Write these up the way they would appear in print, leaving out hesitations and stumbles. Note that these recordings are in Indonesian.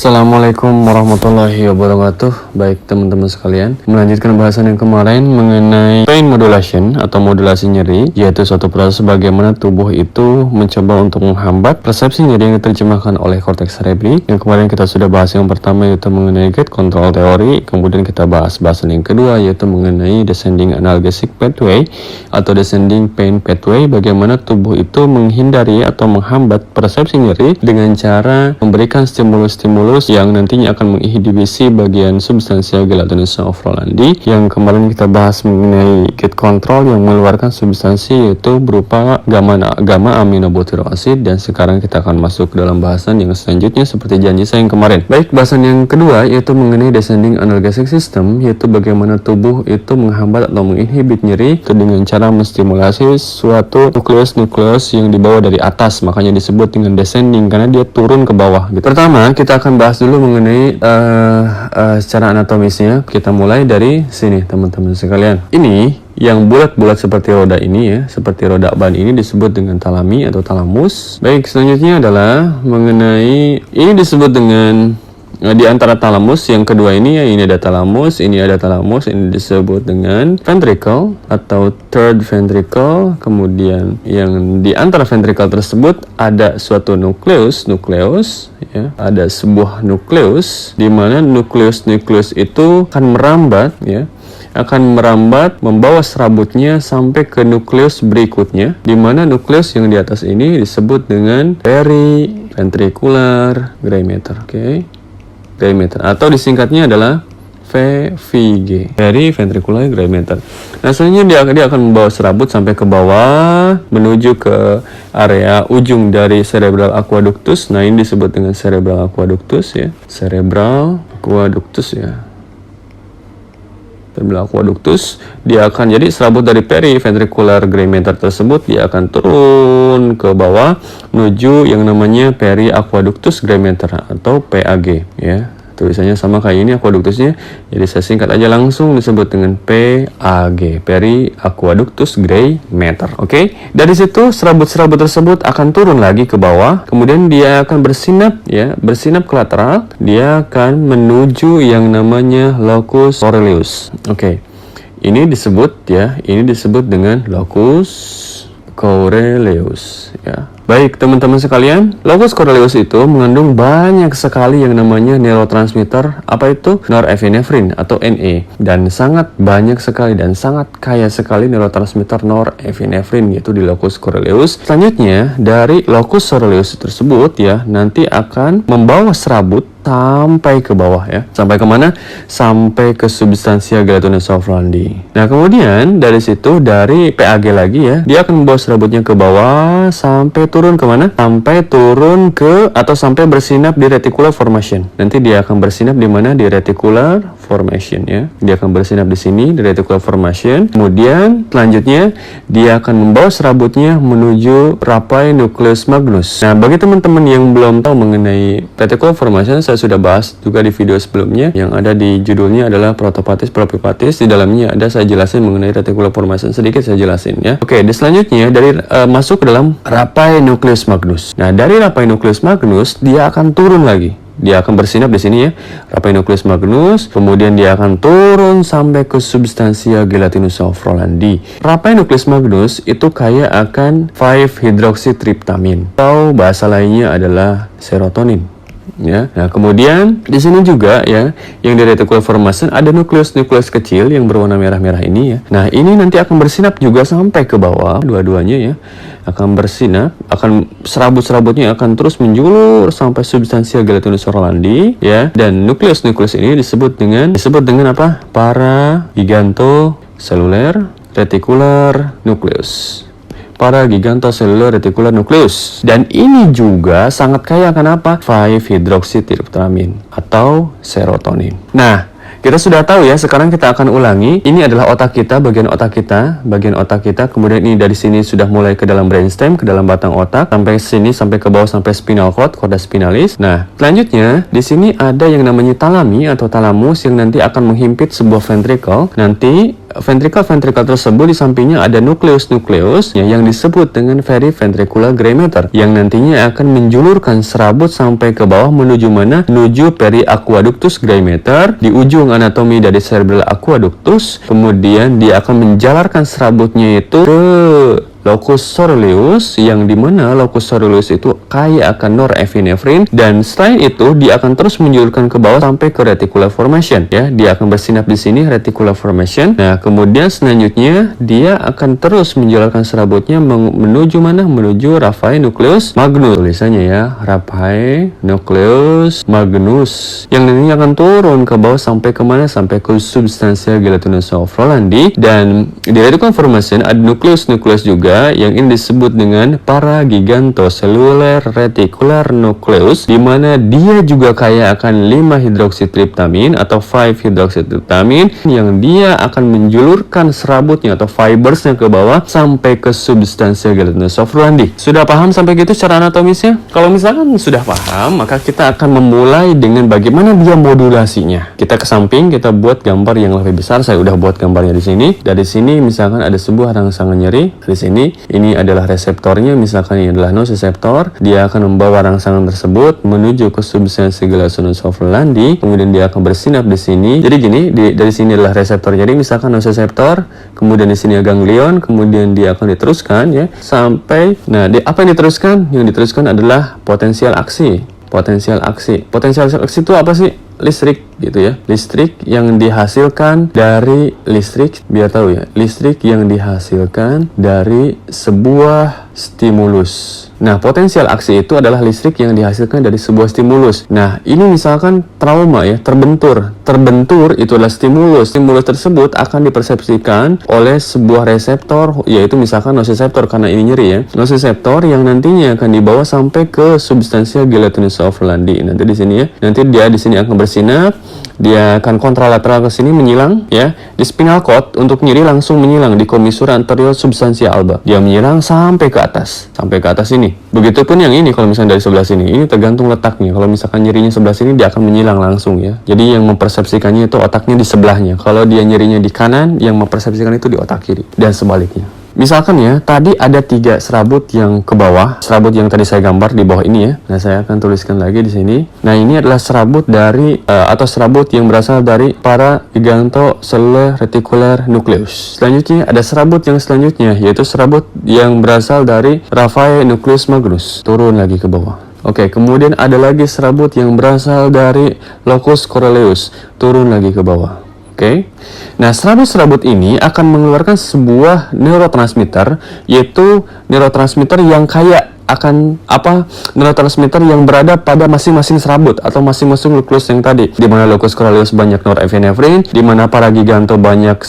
Assalamualaikum warahmatullahi wabarakatuh. Baik teman-teman sekalian, melanjutkan bahasan yang kemarin mengenai pain modulation atau modulasi nyeri, yaitu suatu proses bagaimana tubuh itu mencoba untuk menghambat persepsi nyeri yang diterjemahkan oleh korteks cerebri. Yang kemarin kita sudah bahas yang pertama yaitu mengenai gate control teori, kemudian kita bahas bahasan yang kedua yaitu mengenai descending analgesic pathway atau descending pain pathway, bagaimana tubuh itu menghindari atau menghambat persepsi nyeri dengan cara memberikan stimulus-stimulus yang nantinya akan menginhibisi bagian substansia gelatinosa ofrolandi. Yang kemarin kita bahas mengenai gate control yang mengeluarkan substansi yaitu berupa gamma aminobutyroacid, dan sekarang kita akan masuk ke dalam bahasan yang selanjutnya seperti janji saya yang kemarin. Baik, bahasan yang kedua yaitu mengenai descending analgesic system, yaitu bagaimana tubuh itu menghambat atau menginhibit nyeri itu dengan cara menstimulasi suatu nukleus yang dibawa dari atas, makanya disebut dengan descending karena dia turun ke bawah gitu. Pertama kita akan bahas dulu mengenai secara anatomisnya. Kita mulai dari sini teman-teman sekalian. Ini yang bulat-bulat seperti roda ini ya, seperti roda ban ini disebut dengan talami atau talamus. Baik, selanjutnya adalah mengenai ini disebut dengan di antara talamus yang kedua ini ya, ini ada talamus, ini ada talamus, ini disebut dengan ventricle atau third ventricle. Kemudian yang di antara ventricle tersebut ada suatu nukleus ya, ada sebuah nukleus di mana nukleus itu akan merambat ya, membawa serabutnya sampai ke nukleus berikutnya, di mana nukleus yang di atas ini disebut dengan periventricular grameter. Grameter atau disingkatnya adalah VVG, periventricular grameter. Nah, selanjutnya dia akan membawa serabut sampai ke bawah menuju ke area ujung dari cerebral aqueductus. Nah, ini disebut dengan cerebral aqueductus ya, cerebral aqueductus. Dia akan jadi serabut dari periventricular grameter tersebut, dia akan turun ke bawah menuju yang namanya periaqueductus grameter atau PAG ya. Tulisannya sama kayak ini aqueductusnya, jadi saya singkat aja langsung disebut dengan PAG, periaqueductus grameter. Dari situ serabut-serabut tersebut akan turun lagi ke bawah, kemudian dia akan bersinap ke lateral, dia akan menuju yang namanya locus coeruleus. Ini disebut dengan locus coeruleus ya. Baik teman-teman sekalian, locus coeruleus itu mengandung banyak sekali yang namanya neurotransmitter, apa itu? Norepinefrin atau NE, dan sangat banyak sekali dan sangat kaya sekali neurotransmitter norepinefrin yaitu di locus coeruleus. Selanjutnya dari locus coeruleus tersebut ya, nanti akan membawa serabut sampai ke bawah ya. Sampai kemana? Sampai ke substansia gelatinosa ofrolandi. Nah, kemudian dari situ dari PAG lagi ya, dia akan membawa serabutnya ke bawah sampai turun kemana? Sampai turun ke atau sampai bersinap di reticular formation. Nanti dia akan bersinap di mana? Di reticular formation ya. Dia akan bersinap di sini di reticular formation. Kemudian selanjutnya dia akan membawa serabutnya menuju rapai nucleus magnus. Nah, bagi teman-teman yang belum tahu mengenai reticular formation, saya sudah bahas juga di video sebelumnya yang ada di judulnya adalah protopathis propipathis. Di dalamnya ada saya jelasin mengenai reticular formation, sedikit saya jelasin ya. Dan selanjutnya dari masuk ke dalam rapai nucleus magnus. Nah, dari rapai nucleus magnus dia akan turun lagi. Dia akan bersinap di sini ya, rapai nucleus magnus, kemudian dia akan turun sampai ke substansia gelatinosa ofrolandi. Rapai nucleus magnus itu kaya akan 5-hydroxytryptamin atau bahasa lainnya adalah serotonin. Ya. Nah, kemudian di sini juga ya, yang di reticular formation ada nukleus kecil yang berwarna merah-merah ini ya. Nah, ini nanti akan bersinap juga sampai ke bawah, dua-duanya ya. Akan bersinap, serabut-serabutnya akan terus menjulur sampai substansia gelatinosa ofrolandi ya. Dan nukleus ini disebut dengan apa? Paragigantocellular reticular nucleus. Paragigantocellular reticular nucleus. Dan ini juga sangat kaya akan apa? 5-hydroxytryptamin atau serotonin. Nah, kita sudah tahu ya, sekarang kita akan ulangi. Ini adalah otak kita, bagian otak kita. Kemudian ini dari sini sudah mulai ke dalam brainstem, ke dalam batang otak, sampai sini, sampai ke bawah, sampai spinal cord, corda spinalis. Nah, selanjutnya di sini ada yang namanya talami atau talamus yang nanti akan menghimpit sebuah ventricle. Nanti ventrikel tersebut di sampingnya ada nukleus yang disebut dengan periventricular gray matter yang nantinya akan menjulurkan serabut sampai ke bawah menuju mana? Menuju periaqueductus gray matter di ujung anatomi dari cerebral aqueductus. Kemudian dia akan menjalarkan serabutnya itu ke locus coeruleus, yang dimana locus coeruleus itu kaya akan norepinefrin, dan selain itu dia akan terus menjulurkan ke bawah sampai ke reticular formation ya. Dia akan bersinap di sini reticular formation. Nah, kemudian selanjutnya dia akan terus menjalarkan serabutnya menuju mana? Menuju raphe nucleus magnus. Tulisannya ya, raphe nucleus magnus, yang nantinya akan turun ke bawah sampai ke mana? Sampai ke substantia gelatinosa of Rolandi. Dan di reticular formation ada nukleus juga yang ini disebut dengan paragigantocellular reticular nucleus, di mana dia juga kaya akan 5-hidroksitriptamin atau 5-hidroksitriptamin, yang dia akan menjulurkan serabutnya atau fibersnya ke bawah sampai ke substansia gelatinosa of Rolandi. Sudah paham sampai gitu cara anatomisnya? Kalau misalkan sudah paham, maka kita akan memulai dengan bagaimana dia modulasinya. Kita ke samping, kita buat gambar yang lebih besar. Saya udah buat gambarnya di sini. Dari sini misalkan ada sebuah rangsangan nyeri di sini. Ini adalah reseptornya, misalkan ini adalah nociceptor. Dia akan membawa rangsangan tersebut menuju ke substansia gelatinosa of Rolandi. Kemudian dia akan bersinap di sini. Jadi gini, dari sini adalah reseptor nyeri, misalkan nociceptor. Kemudian di sini ganglion. Kemudian dia akan diteruskan ya sampai. Nah, apa yang diteruskan? Yang diteruskan adalah potensial aksi. Potensial aksi itu apa sih? Listrik gitu ya. Listrik yang dihasilkan dari listrik yang dihasilkan dari sebuah stimulus. Nah, potensial aksi itu adalah listrik yang dihasilkan dari sebuah stimulus. Nah, ini misalkan trauma ya, terbentur itu adalah stimulus. Stimulus tersebut akan dipersepsikan oleh sebuah reseptor, yaitu misalkan nociceptor, karena ini nyeri ya. Nociceptor yang nantinya akan dibawa sampai ke substansia gelatinosa of Rolandi. Nanti di sini ya. Nanti dia di sini akan bersinap, dia akan kontralateral ke sini menyilang ya. Di spinal cord untuk nyeri langsung menyilang di commissura anterior substantia alba. Dia menyilang sampai ke atas ini. Begitupun yang ini kalau misalnya dari sebelah sini. Ini tergantung letaknya. Kalau misalkan nyerinya sebelah sini, dia akan menyilang langsung ya. Jadi yang mempersepsikannya itu otaknya di sebelahnya. Kalau dia nyerinya di kanan, yang mempersepsikan itu di otak kiri dan sebaliknya. Misalkan ya, tadi ada 3 serabut yang ke bawah, serabut yang tadi saya gambar di bawah ini ya. Nah, saya akan tuliskan lagi di sini. Nah, ini adalah serabut dari atau serabut yang berasal dari paragigantocellular reticular nucleus. Selanjutnya ada serabut yang selanjutnya, yaitu serabut yang berasal dari raphe nucleus magnus. Turun lagi ke bawah. Oke, kemudian ada lagi serabut yang berasal dari locus coeruleus. Turun lagi ke bawah. Oke. Nah, serabut-serabut ini akan mengeluarkan sebuah neurotransmitter, yaitu neurotransmitter yang kaya akan neurotransmitter yang berada pada masing-masing serabut atau masing-masing nukleus yang tadi, di mana locus coeruleus banyak norepinefrin, di mana paragiganto banyak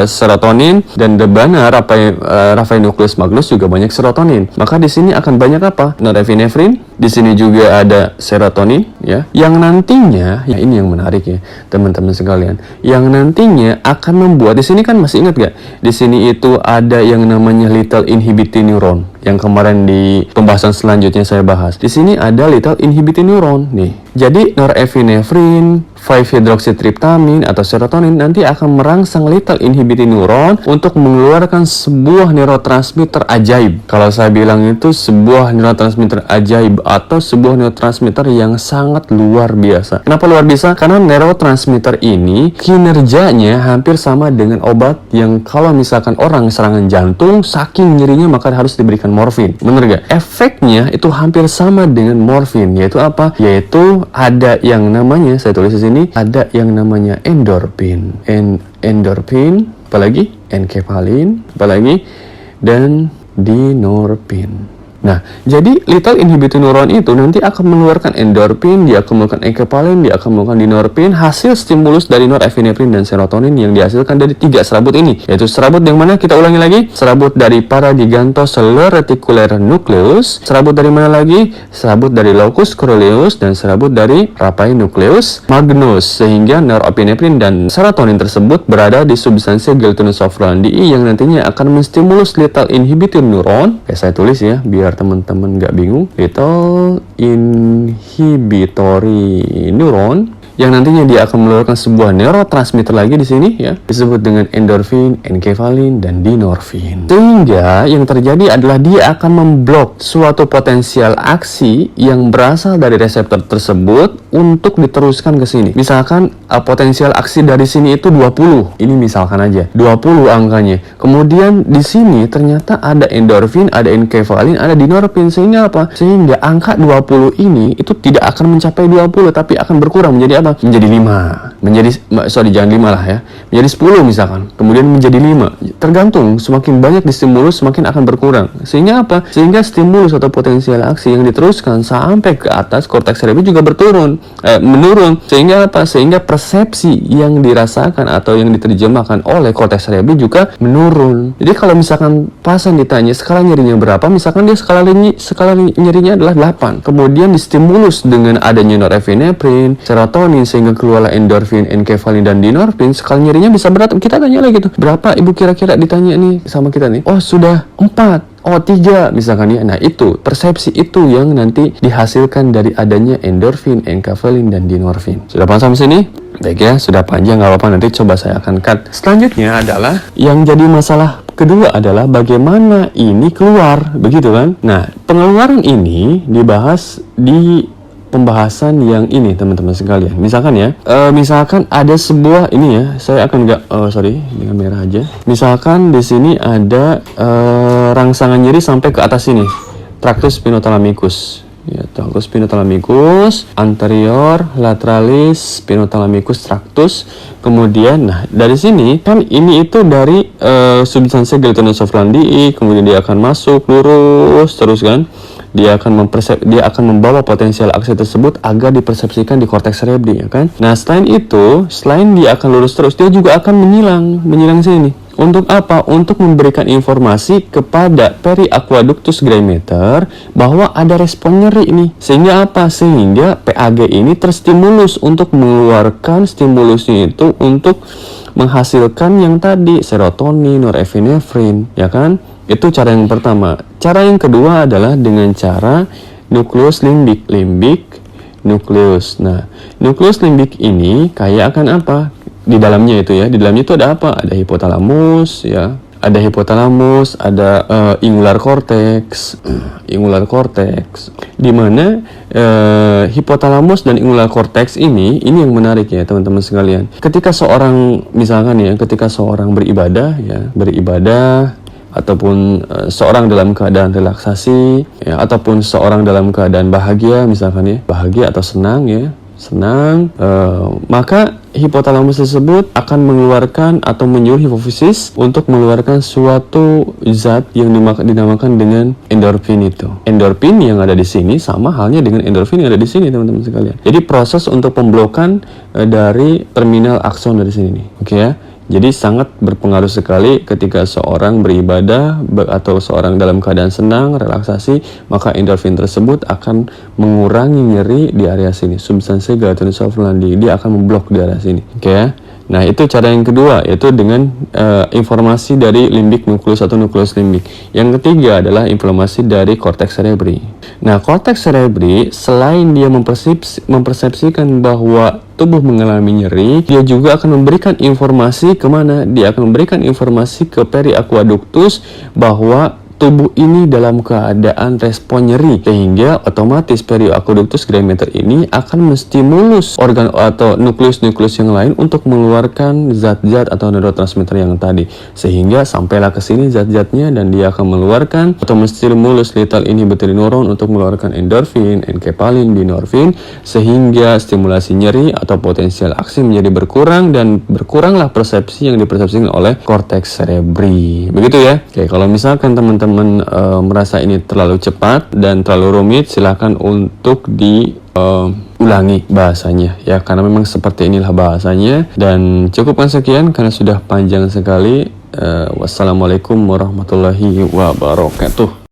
serotonin, dan di mana raphe nucleus magnus juga banyak serotonin. Maka di sini akan banyak apa? Norepinefrin, di sini juga ada serotonin ya. Yang nantinya, ya ini yang menarik ya, teman-teman sekalian. Yang nantinya akan membuat, di sini kan masih ingat gak? Di sini itu ada yang namanya little inhibiting neuron. Yang kemarin di pembahasan selanjutnya saya bahas. Di sini ada little inhibiting neuron nih. Jadi norepinefrin, 5-hidroksitriptamin atau serotonin nanti akan merangsang little inhibiting neuron untuk mengeluarkan sebuah neurotransmitter ajaib. Kalau saya bilang itu sebuah neurotransmitter ajaib atau sebuah neurotransmitter yang sangat luar biasa. Kenapa luar biasa? Karena neurotransmitter ini kinerjanya hampir sama dengan obat yang kalau misalkan orang serangan jantung, saking nyerinya maka harus diberikan morfin. Bener gak? Efeknya itu hampir sama dengan morfin, yaitu apa? Yaitu ada yang namanya, saya tulis di sini, ada yang namanya endorfin, apalagi enkephalin, apalagi dan dinorfin. Nah, jadi little inhibiting neuron itu nanti akan mengeluarkan endorfin, dia akan mengeluarkan enkephalin, dia akan mengeluarkan dinorfin, hasil stimulus dari norepinefrin dan serotonin yang dihasilkan dari 3 serabut ini. Yaitu serabut yang mana? Kita ulangi lagi. Serabut dari paragigantocellular reticular nucleus. Serabut dari mana lagi? Serabut dari locus coeruleus dan serabut dari raphe nucleus magnus. Sehingga norepinefrin dan serotonin tersebut berada di substansia gelatinosa of Rolandi yang nantinya akan menstimulus little inhibiting neuron. Saya tulis ya, biar teman-teman nggak bingung. Little inhibitory neuron yang nantinya dia akan mengeluarkan sebuah neurotransmitter lagi di sini ya, disebut dengan endorfin, enkefalin, dan dinorfin. Sehingga yang terjadi adalah dia akan memblok suatu potensial aksi yang berasal dari reseptor tersebut untuk diteruskan ke sini. Misalkan potensial aksi dari sini itu 20. Ini misalkan aja 20 angkanya. Kemudian di sini ternyata ada endorfin, ada enkefalin, ada dinorfin. Sehingga apa? Sehingga angka 20 ini itu tidak akan mencapai 20 tapi akan berkurang menjadi apa? Menjadi 5. Jangan 5 lah ya. Menjadi 10 misalkan. Kemudian menjadi 5. Tergantung, semakin banyak distimulus semakin akan berkurang. Sehingga apa? Sehingga stimulus atau potensial aksi yang diteruskan sampai ke atas korteks cerebri juga menurun. Sehingga apa? Sehingga persepsi yang dirasakan atau yang diterjemahkan oleh korteks cerebri juga menurun. Jadi kalau misalkan pasien ditanya skala nyerinya berapa, misalkan dia skala nyerinya adalah 8. Kemudian distimulus dengan adanya norepinefrin, serotonin, sehingga keluarlah endorfin, enkefalin, dan dinorfin, skala nyerinya bisa berat. Kita tanya lagi tuh, berapa ibu kira-kira ditanya nih sama kita nih? Oh sudah 4. Oh 3 misalkan ya. Nah itu persepsi itu yang nanti dihasilkan dari adanya endorfin, enkefalin, dan dinorfin. Sudah paham sampai sini? Baik ya, sudah panjang nggak apa-apa, nanti coba saya akan cut. Selanjutnya adalah yang jadi masalah kedua adalah bagaimana ini keluar, begitu kan? Nah pengeluaran ini dibahas di pembahasan yang ini teman-teman sekalian. Misalkan ya, misalkan ada sebuah ini ya, saya akan dengan merah aja. Misalkan di sini ada rangsangan nyeri sampai ke atas sini, tractus spinothalamicus. Ya, tractus spinothalamicus, anterior, lateralis, spinothalamicus, tractus. Kemudian, nah dari sini kan ini itu dari substansia gelatinous sofrandii, kemudian dia akan masuk lurus terus kan. Dia akan membawa potensial aksi tersebut agar dipersepsikan di korteks cerebri ya kan. Nah selain itu, selain dia akan lurus terus, dia juga akan menyilang sini. Untuk apa? Untuk memberikan informasi kepada periaqueductus graemeter bahwa ada respon nyeri ini. Sehingga apa? Sehingga PAG ini terstimulus untuk mengeluarkan stimulusnya itu untuk menghasilkan yang tadi serotonin, norepinefrin, ya kan? Itu cara yang pertama. Cara yang kedua adalah dengan cara nukleus limbik nukleus. Nah, nukleus limbik ini kaya akan apa? Di dalamnya itu ya, di dalamnya itu ada apa? Ada hipotalamus ya, ada hipotalamus, ada ingular cortex, di mana hipotalamus dan ingular cortex ini yang menarik ya teman-teman sekalian. Ketika seorang misalkan ya, ketika seorang beribadah ataupun seorang dalam keadaan relaksasi ya, ataupun seorang dalam keadaan bahagia misalkan ya, bahagia atau senang ya, maka hipotalamus tersebut akan mengeluarkan atau menyuruh hipofisis untuk mengeluarkan suatu zat yang dinamakan dengan endorfin itu. Endorfin yang ada di sini sama halnya dengan endorfin yang ada di sini teman-teman sekalian. Jadi proses untuk pemblokan dari terminal akson dari sini nih. Oke ya. Jadi sangat berpengaruh sekali ketika seorang beribadah atau seorang dalam keadaan senang, relaksasi, maka endorfin tersebut akan mengurangi nyeri di area sini. Substansi gelatinous sofrandii, dia akan memblok di area sini. Oke ya. Nah, itu cara yang kedua, yaitu dengan informasi dari limbik nukleus atau nukleus limbik. Yang ketiga adalah informasi dari korteks cerebri. Nah, korteks cerebri selain dia mempersepsikan bahwa tubuh mengalami nyeri, dia juga akan memberikan informasi kemana? Dia akan memberikan informasi ke periaqueductus bahwa tubuh ini dalam keadaan respon nyeri, sehingga otomatis periaqueductus graemeter ini akan menstimulus organ atau nukleus-nukleus yang lain untuk mengeluarkan zat-zat atau neurotransmitter yang tadi, sehingga sampailah ke sini zat-zatnya dan dia akan mengeluarkan atau menstimulus lethal inhibitory neuron untuk mengeluarkan endorfin, enkefalin, dinorfin, sehingga stimulasi nyeri atau potensial aksi menjadi berkurang dan berkuranglah persepsi yang dipersepsikan oleh korteks cerebri. Begitu ya. Oke, kalau misalkan teman-teman merasa ini terlalu cepat dan terlalu rumit, silahkan untuk diulangi bahasanya ya, karena memang seperti inilah bahasanya. Dan cukupkan sekian karena sudah panjang sekali. Wassalamualaikum warahmatullahi wabarakatuh.